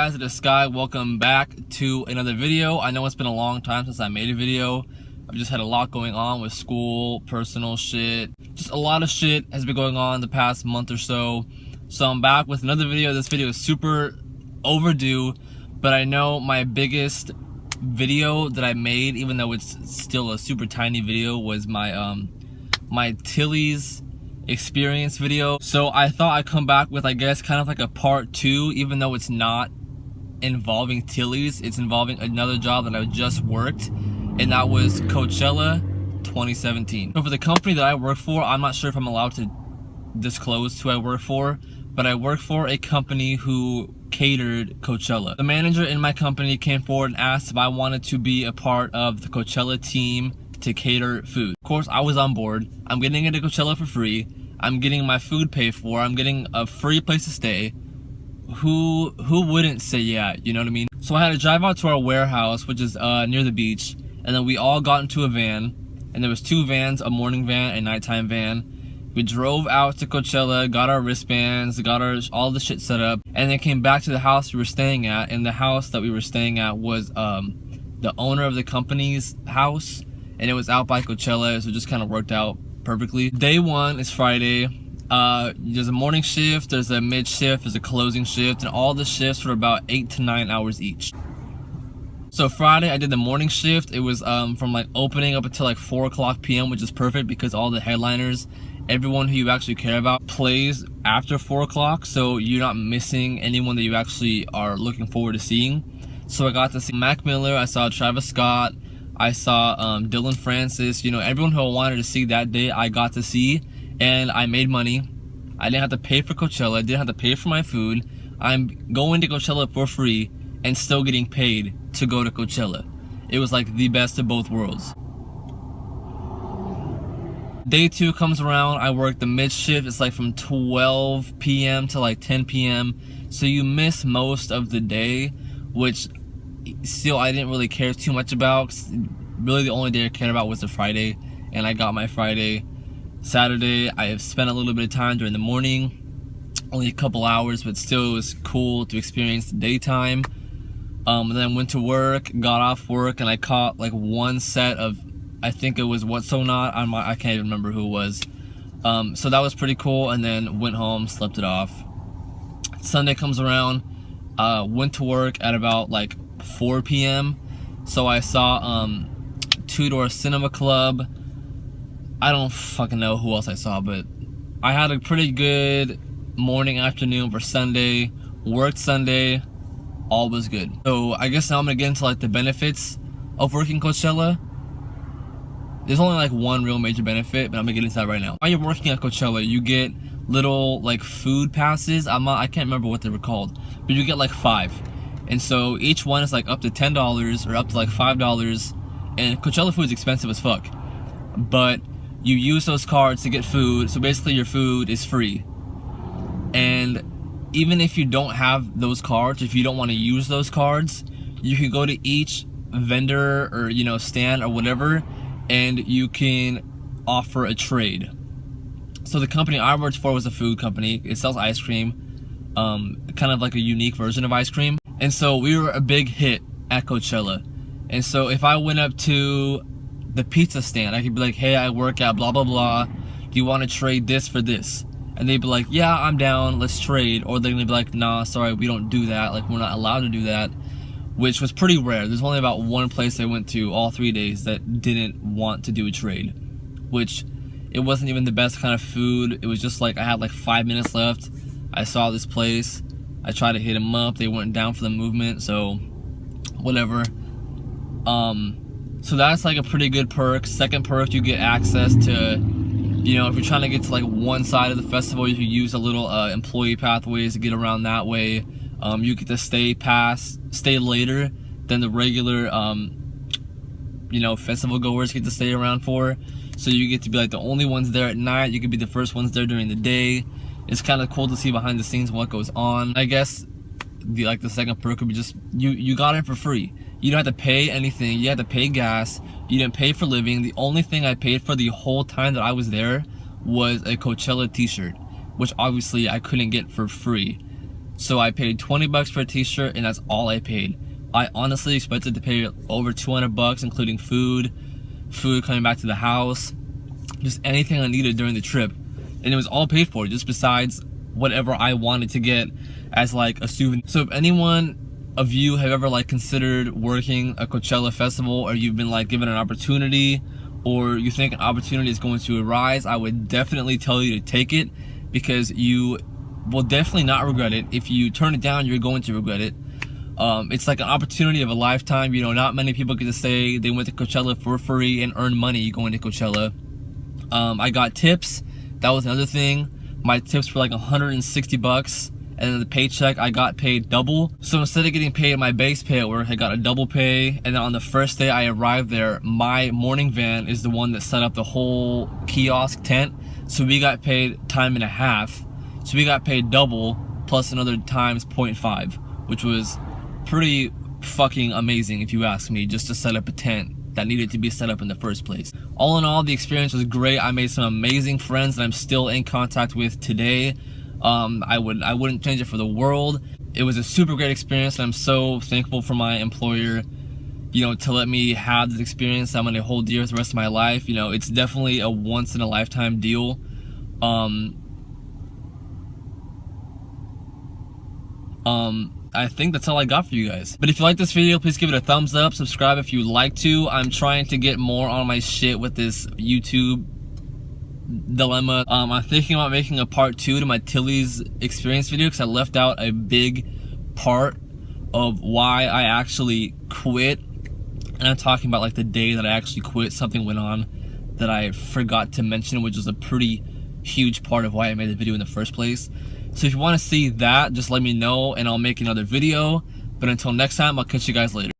guys, it is Sky. Welcome back to another video. I know it's been a long time since I made a video. I've just had a lot going on with school, personal shit. Just a lot of shit has been going on the past month or so. So I'm back with another video. This video is super overdue, but I know my biggest video that I made, even though it's still a super tiny video, was my my Tilly's experience video. So I thought I'd come back with, I guess, kind of like a part 2, even though it's not involving Tilly's. It's involving another job that I just worked, and that was Coachella 2017. So for the company that I work for, I'm not sure if I'm allowed to disclose who I work for, but I work for a company who catered Coachella. The manager in my company came forward and asked if I wanted to be a part of the Coachella team to cater food. Of course, I was on board. I'm getting into Coachella for free. I'm getting my food paid for. I'm getting a free place to stay. Who wouldn't say yeah, you know what I mean? So I had to drive out to our warehouse, which is near the beach, and then we all got into a van, and there was 2 vans, a morning van and nighttime van. We drove out to Coachella, got our wristbands, got all the shit set up, and then came back to the house we were staying at. And the house that we were staying at was the owner of the company's house, and it was out by Coachella, so it just kind of worked out perfectly. Day 1 is Friday. There's a morning shift, there's a mid shift, there's a closing shift, and all the shifts were about 8 to 9 hours each. So Friday I did the morning shift. It was from like opening up until like 4 p.m, which is perfect because all the headliners, everyone who you actually care about, plays after 4 o'clock, so you're not missing anyone that you actually are looking forward to seeing. So I got to see Mac Miller, I saw Travis Scott, I saw Dylan Francis, you know, everyone who I wanted to see that day I got to see, and I made money. I didn't have to pay for Coachella, I didn't have to pay for my food. I'm going to Coachella for free and still getting paid to go to Coachella. It was like the best of both worlds. Day 2 comes around, I work the mid shift. It's like from 12 p.m. to like 10 p.m. So you miss most of the day, which still I didn't really care too much about. Really the only day I cared about was the Friday, and I got my Friday. Saturday I have spent a little bit of time during the morning, only a couple hours, but still it was cool to experience the daytime. And then went to work, got off work, and I caught like one set of, I think it was What's So Not. I can't even remember who it was. So that was pretty cool, and then went home, slept it off. Sunday comes around, went to work at about like 4 p.m. So I saw Two Door Cinema Club. I don't fucking know who else I saw, but I had a pretty good morning, afternoon for Sunday. Worked Sunday, all was good. So I guess now I'm gonna get into like the benefits of working Coachella. There's only like one real major benefit, but I'm gonna get into that right now. While you're working at Coachella, you get little like food passes. I can't remember what they were called, but you get like 5. And so each one is like up to $10 or up to like $5. And Coachella food is expensive as fuck, but you use those cards to get food. So basically your food is free. And even if you don't have those cards, if you don't want to use those cards, you can go to each vendor or, you know, stand or whatever, and you can offer a trade. So the company I worked for was a food company. It sells ice cream, kind of like a unique version of ice cream. And so we were a big hit at Coachella. And so if I went up to the pizza stand, I could be like, hey, I work at blah blah blah, do you want to trade this for this? And they'd be like, yeah, I'm down, let's trade. Or they're gonna be like, nah, sorry, we don't do that, like we're not allowed to do that. Which was pretty rare. There's only about one place I went to all 3 days that didn't want to do a trade, which it wasn't even the best kind of food. It was just like I had like 5 minutes left. I saw this place, I tried to hit them up, they weren't down for the movement, so whatever. So that's like a pretty good perk. Second perk, you get access to, you know, if you're trying to get to like one side of the festival, you can use a little employee pathways to get around that way. You get to stay later than the regular, you know, festival goers get to stay around for. So you get to be like the only ones there at night. You could be the first ones there during the day. It's kind of cool to see behind the scenes what goes on. I guess the second perk would be just you got it for free. You don't have to pay anything. You had to pay gas. You didn't pay for living. The only thing I paid for the whole time that I was there was a Coachella t-shirt, which obviously I couldn't get for free. So I paid 20 bucks for a t-shirt, and that's all I paid. I honestly expected to pay over 200 bucks, including food coming back to the house, just anything I needed during the trip. And it was all paid for, just besides whatever I wanted to get as like a souvenir. So if anyone of you have ever like considered working a Coachella festival, or you've been like given an opportunity, or you think an opportunity is going to arise, I would definitely tell you to take it, because you will definitely not regret it. If you turn it down, you're going to regret it. It's like an opportunity of a lifetime. You know, not many people get to say they went to Coachella for free and earn money going to Coachella. I got tips. That was another thing. My tips were like 160 bucks. And then the paycheck, I got paid double. So instead of getting paid my base pay at work, I got a double pay. And then on the first day I arrived there, my morning van is the one that set up the whole kiosk tent. So we got paid time and a half. So we got paid double plus another times 0.5, which was pretty fucking amazing if you ask me, just to set up a tent that needed to be set up in the first place. All in all, the experience was great. I made some amazing friends that I'm still in contact with today. I wouldn't change it for the world. It was a super great experience, and I'm so thankful for my employer, you know, to let me have this experience. I'm gonna hold dear for the rest of my life. You know, it's definitely a once in a lifetime deal. I think that's all I got for you guys. But if you like this video, please give it a thumbs up, subscribe if you'd like to. I'm trying to get more on my shit with this YouTube dilemma. I'm thinking about making a part 2 to my Tilly's experience video, because I left out a big part of why I actually quit. And I'm talking about like the day that I actually quit. Something went on that I forgot to mention, which was a pretty huge part of why I made the video in the first place. So if you want to see that, just let me know and I'll make another video. But until next time, I'll catch you guys later.